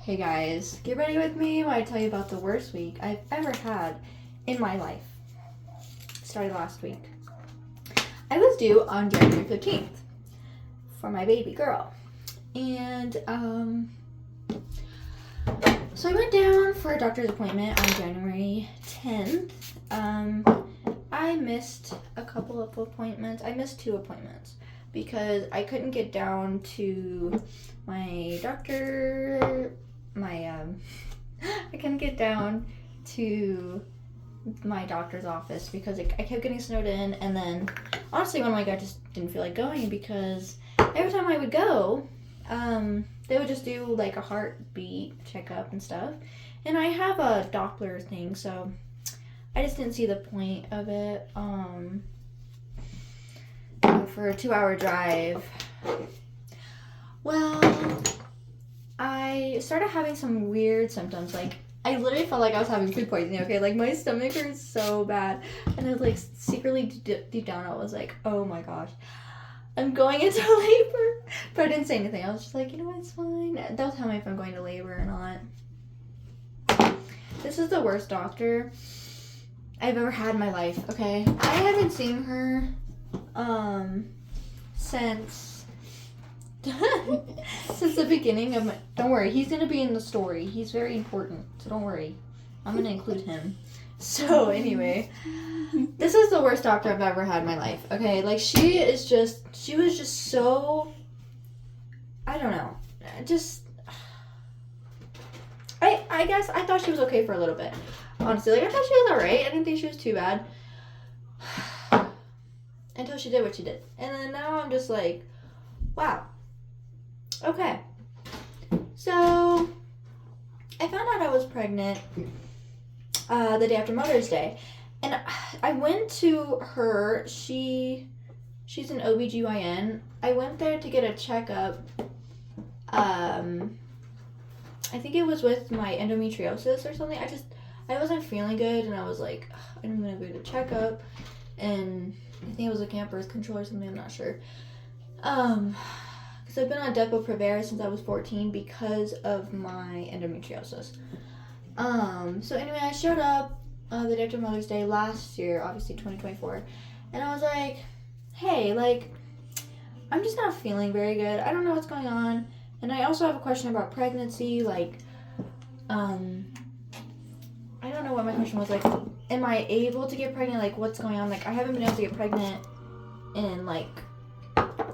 Hey guys, get ready with me when I tell you about the worst week I've ever had in my life. Started last week. I was due on January 15th for my baby girl. And, so I went down for a doctor's appointment on January 10th. I missed a couple of appointments. I missed 2 appointments because I couldn't get down to my doctor. I couldn't get down to my doctor's office because I kept getting snowed in, and then honestly one week I just didn't feel like going because every time I would go, they would just do like a heartbeat checkup and stuff, and I have a Doppler thing, so I just didn't see the point of it. For a 2-hour drive. Well, I started having some weird symptoms. Like, I literally felt like I was having food poisoning, okay? Like, my stomach hurt so bad. And I was, like, secretly deep down, I was like, oh my gosh, I'm going into labor. But I didn't say anything. I was just like, you know what, it's fine. They'll tell me if I'm going to labor or not. This is the worst doctor I've ever had in my life, okay? I haven't seen her, since the beginning of my... Don't worry, he's going to be in the story. He's very important, so don't worry. I'm going to include him. So, anyway, this is the worst doctor I've ever had in my life, okay? Like, she was just so... I don't know. I guess I thought she was okay for a little bit. Honestly, like, I thought she was alright. I didn't think she was too bad. Until she did what she did. And then now I'm just like, wow. Okay. So, I found out I was pregnant the day after Mother's Day. And I went to her. She's an OBGYN. I went there to get a checkup. I think it was with my endometriosis or something. I wasn't feeling good, and I was like, I'm going to go to checkup. And I think it was looking at birth control or something, I'm not sure. Because I've been on Depo-Provera since I was 14 because of my endometriosis. So anyway, I showed up the day after Mother's Day last year, obviously 2024, and I was like, hey, like, I'm just not feeling very good. I don't know what's going on. And I also have a question about pregnancy, like, I don't know what my question was, like, am I able to get pregnant? Like, what's going on? Like, I haven't been able to get pregnant in, like,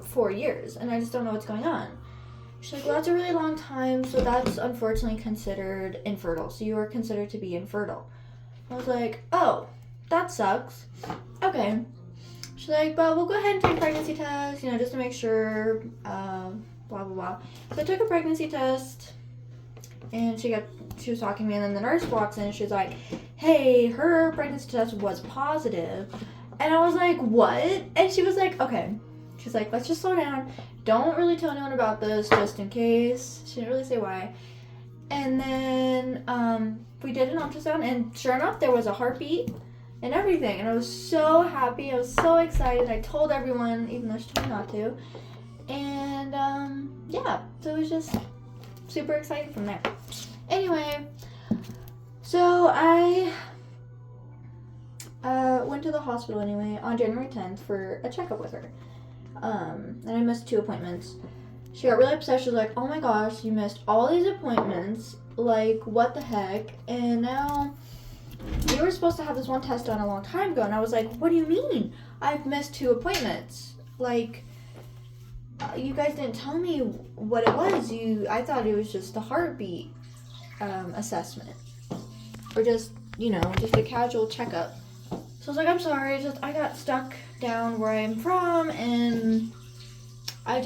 4 years, and I just don't know what's going on. She's like, well, that's a really long time, so that's unfortunately considered infertile. So you are considered to be infertile. I was like, oh, that sucks. Okay. She's like, but we'll go ahead and take a pregnancy test, just to make sure, blah, blah, blah. So I took a pregnancy test, and she was talking to me, and then the nurse walks in, and she's like, hey, her pregnancy test was positive. And I was like, what? And she was like, okay. She's like, let's just slow down. Don't really tell anyone about this, just in case. She didn't really say why. And then we did an ultrasound, and sure enough, there was a heartbeat and everything. And I was so happy. I was so excited. I told everyone, even though she told me not to. And, yeah. So it was just super exciting from there. Anyway, so I went to the hospital anyway on January 10th for a checkup with her. And I missed 2 appointments. She got really upset. She was like, oh my gosh, you missed all these appointments. Like, what the heck? And now you were supposed to have this one test done a long time ago. And I was like, what do you mean? I've missed 2 appointments. Like, you guys didn't tell me what it was. I thought it was just a heartbeat assessment. Or just a casual checkup. So I was like, I'm sorry, I got stuck down where I'm from, and I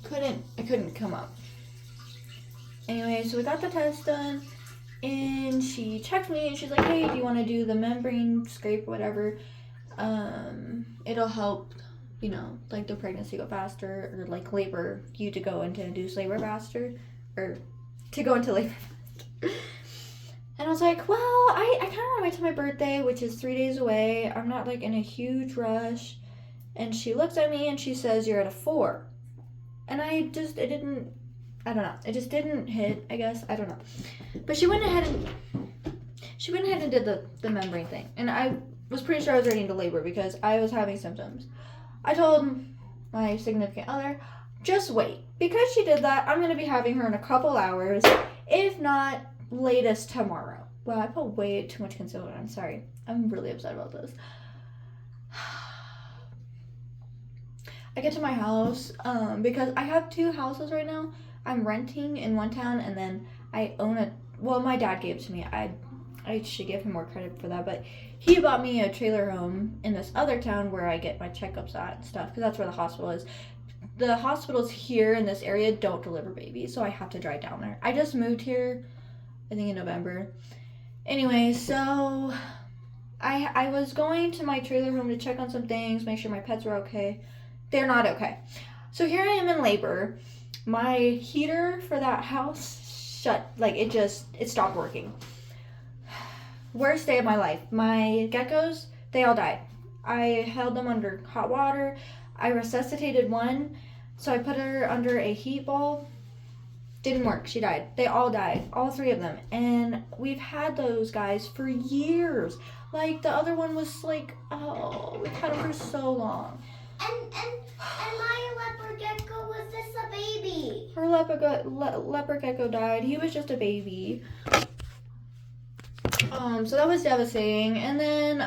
couldn't come up. Anyway, so we got the test done, and she checked me, and she's like, hey, do you want to do the membrane scrape, whatever? It'll help, like the pregnancy go faster, or like labor, you to go into induced labor faster, or to go into labor faster. And I was like, well, I kind of want to wait till my birthday, which is 3 days away. I'm not, like, in a huge rush. And she looks at me and she says, you're at a 4. And it didn't I don't know. It just didn't hit, I guess. I don't know. But she went ahead and did the membrane thing. And I was pretty sure I was ready into labor because I was having symptoms. I told my significant other, just wait. Because she did that, I'm going to be having her in a couple hours, if not latest tomorrow. Wow, I put way too much concealer. I'm sorry. I'm really upset about this. I get to my house because I have 2 houses right now. I'm renting in one town, and then I own my dad gave it to me. I should give him more credit for that, but he bought me a trailer home in this other town where I get my checkups at and stuff, because that's where the hospital is. The hospitals here in this area don't deliver babies, so I have to drive down there. I just moved here, I think in November. Anyway, so I was going to my trailer home to check on some things, make sure my pets were okay. They're not okay. So here I am in labor. My heater for that house shut, like it stopped working. Worst day of my life. My geckos, they all died. I held them under hot water. I resuscitated one, so I put her under a heat bulb. Didn't work. She died. They all died. All 3 of them. And we've had those guys for years. Like, the other one was like, oh, we've had them for so long. And my leopard gecko, was this a baby? Her leopard gecko died. He was just a baby. So that was devastating. And then,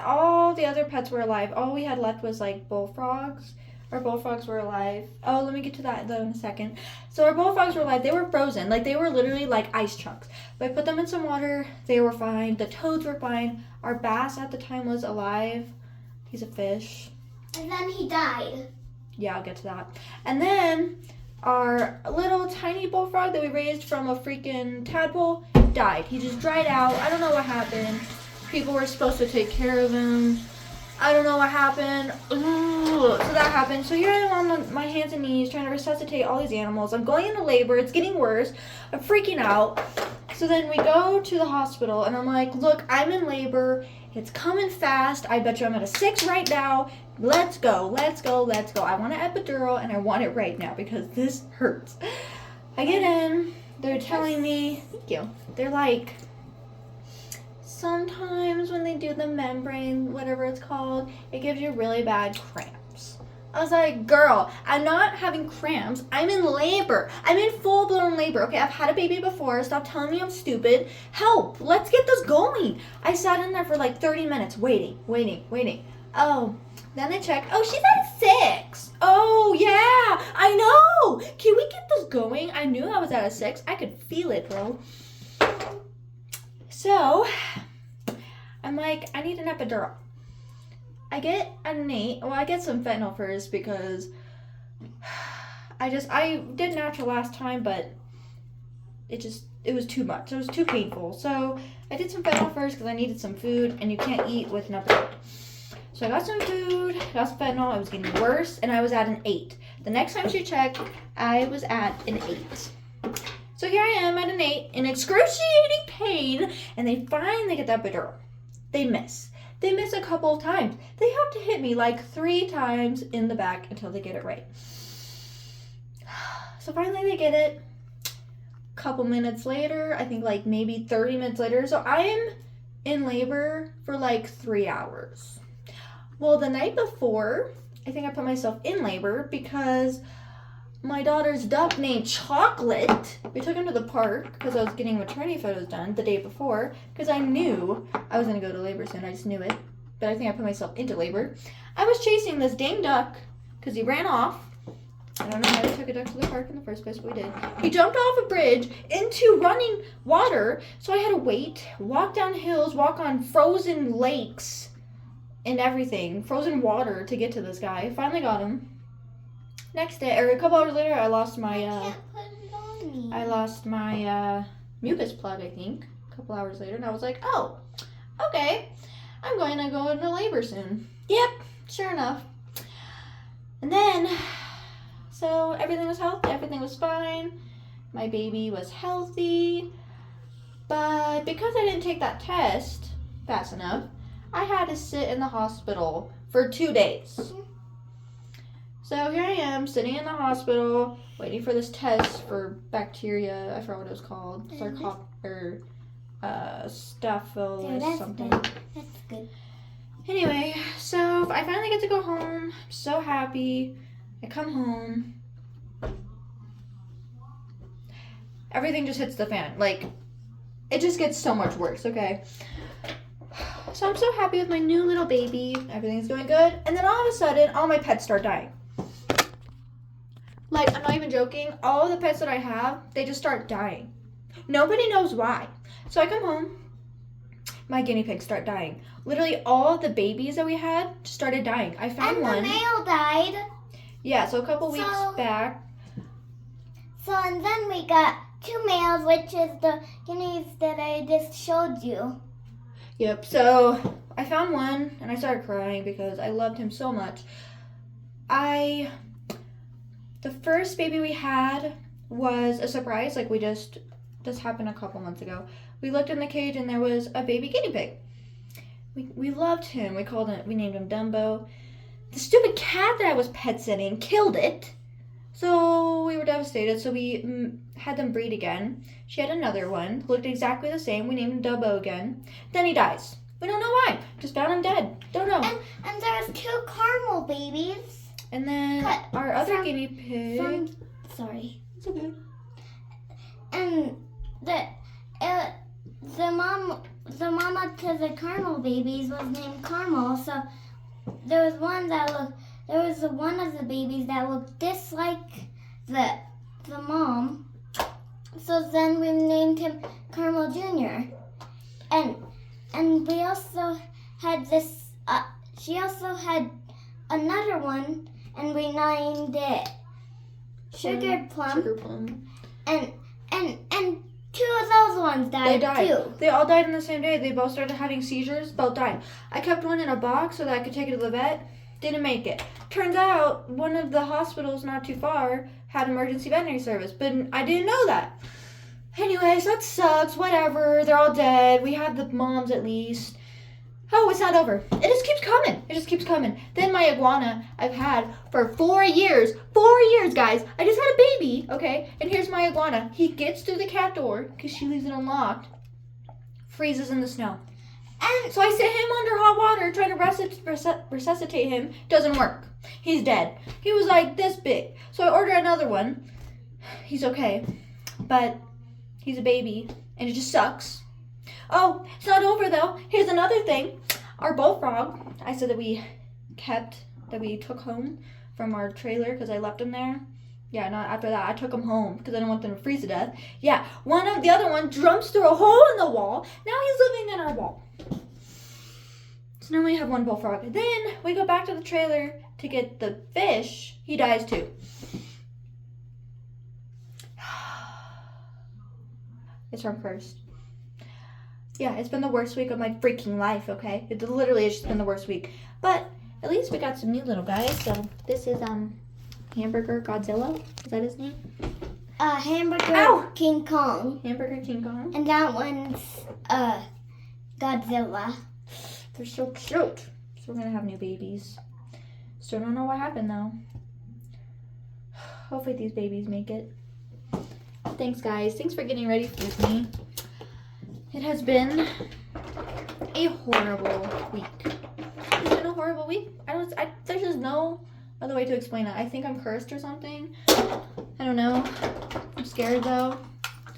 all the other pets were alive. All we had left was, like, bullfrogs. Our bullfrogs were alive. Oh, let me get to that though in a second. So our bullfrogs were alive. They were frozen. Like, they were literally like ice chunks. But I put them in some water. They were fine. The toads were fine. Our bass at the time was alive. He's a fish. And then he died. Yeah, I'll get to that. And then our little tiny bullfrog that we raised from a freaking tadpole died. He just dried out. I don't know what happened. People were supposed to take care of him. I don't know what happened. Ooh. So that happened. So here I am on my hands and knees trying to resuscitate all these animals. I'm going into labor. It's getting worse. I'm freaking out. So then we go to the hospital, and I'm like, look, I'm in labor. It's coming fast. I bet you I'm at a 6 right now. Let's go. Let's go. Let's go. I want an epidural, and I want it right now because this hurts. I get in. They're telling me, thank you. They're like, sometimes when they do the membrane, whatever it's called, it gives you really bad cramps. I was like, girl, I'm not having cramps. I'm in labor. I'm in full-blown labor. Okay, I've had a baby before. Stop telling me I'm stupid. Help. Let's get this going. I sat in there for like 30 minutes waiting. Oh, then I checked. Oh, she's at 6. Oh, yeah. I know. Can we get this going? I knew I was at a 6. I could feel it, bro. So I'm like, I need an epidural. I get an 8. Well, I get some fentanyl first because I did natural last time, but it was too much. It was too painful. So I did some fentanyl first because I needed some food, and you can't eat with an epidural. So I got some food, got some fentanyl. It was getting worse, and I was at an 8. The next time she checked, I was at an 8. So here I am at an 8 in excruciating pain, and they finally get that epidural. They miss. They miss a couple of times. They have to hit me like 3 times in the back until they get it right. So finally they get it. Couple minutes later, I think like maybe 30 minutes later. So I am in labor for like 3 hours. Well, the night before, I think I put myself in labor because my daughter's duck named Chocolate, we took him to the park because I was getting maternity photos done the day before because I knew I was going to go to labor soon. I just knew it. But I think I put myself into labor. I was chasing this dang duck because he ran off. I don't know how we took a duck to the park in the first place, but we did. He jumped off a bridge into running water, so I had to wait, walk down hills, walk on frozen lakes and everything, frozen water to get to this guy. Finally got him. Next day, or a couple hours later, I lost my mucus plug, I think, a couple hours later, and I was like, oh, okay, I'm going to go into labor soon. Yep, sure enough. And then, so everything was healthy, everything was fine, my baby was healthy, but because I didn't take that test fast enough, I had to sit in the hospital for 2 days. So here I am sitting in the hospital waiting for this test for bacteria. I forgot what it was called. Staphylococcus something. That's good. Anyway, so I finally get to go home. I'm so happy. I come home. Everything just hits the fan. Like, it just gets so much worse, okay? So I'm so happy with my new little baby. Everything's going good. And then all of a sudden, all my pets start dying. Like, I'm not even joking. All the pets that I have, they just start dying. Nobody knows why. So I come home. My guinea pigs start dying. Literally all the babies that we had just started dying. I found one. And the male died. Yeah, so a couple weeks back. So, and then we got 2 males, which is the guineas that I just showed you. Yep, so I found one and I started crying because I loved him so much. The first baby we had was a surprise. Like, this happened a couple months ago. We looked in the cage and there was a baby guinea pig. We loved him. We named him Dumbo. The stupid cat that I was pet sitting killed it. So we were devastated. So we had them breed again. She had another one. Looked exactly the same. We named him Dumbo again. Then he dies. We don't know why. Just found him dead. Don't know. And there's 2 caramel babies. And then our other guinea pig. Sorry. It's okay. And the mama to the caramel babies was named Carmel. So there was one of the babies that looked just like the mom. So then we named him Carmel Jr. And we also had this. She also had another one, and we named it Sugar Plum. Sugar Plum. And 2 of those ones died. They died. Too. They all died in the same day. They both started having seizures. Both died. I kept one in a box so that I could take it to the vet. Didn't make it. Turns out one of the hospitals not too far had emergency veterinary service, but I didn't know that. Anyways, that sucks. Whatever. They're all dead. We have the moms at least. Oh, it's not over. It just keeps coming. It just keeps coming. Then my iguana I've had for 4 years. 4 years, guys. I just had a baby, okay? And here's my iguana. He gets through the cat door because she leaves it unlocked. Freezes in the snow. And so I sit him under hot water trying to resuscitate him. Doesn't work. He's dead. He was like this big. So I ordered another one. He's okay. But he's a baby. And it just sucks. Oh, it's not over though. Here's another thing. Our bullfrog, I said that we took home from our trailer because I left him there. Yeah, no, after that, I took him home because I didn't want them to freeze to death. Yeah, the other one jumps through a hole in the wall. Now he's living in our wall. So now we have one bullfrog. Then we go back to the trailer to get the fish. He dies too. It's from cursed. Yeah, it's been the worst week of my freaking life, okay? It literally has just been the worst week. But at least we got some new little guys. So this is Hamburger Godzilla. Is that his name? Hamburger Ow! King Kong. Hamburger King Kong. And that one's Godzilla. They're so cute. So we're gonna have new babies. Still don't know what happened though. Hopefully these babies make it. Thanks guys. Thanks for getting ready with me. It has been a horrible week. It's been a horrible week. There's just no other way to explain it. I think I'm cursed or something. I don't know. I'm scared though.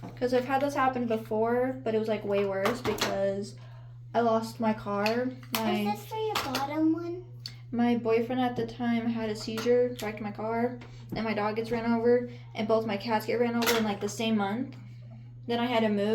Because I've had this happen before, but it was like way worse because I lost my car. Is this for your bottom one? My boyfriend at the time had a seizure, wrecked my car, and my dog gets ran over, and both my cats get ran over in like the same month. Then I had to move.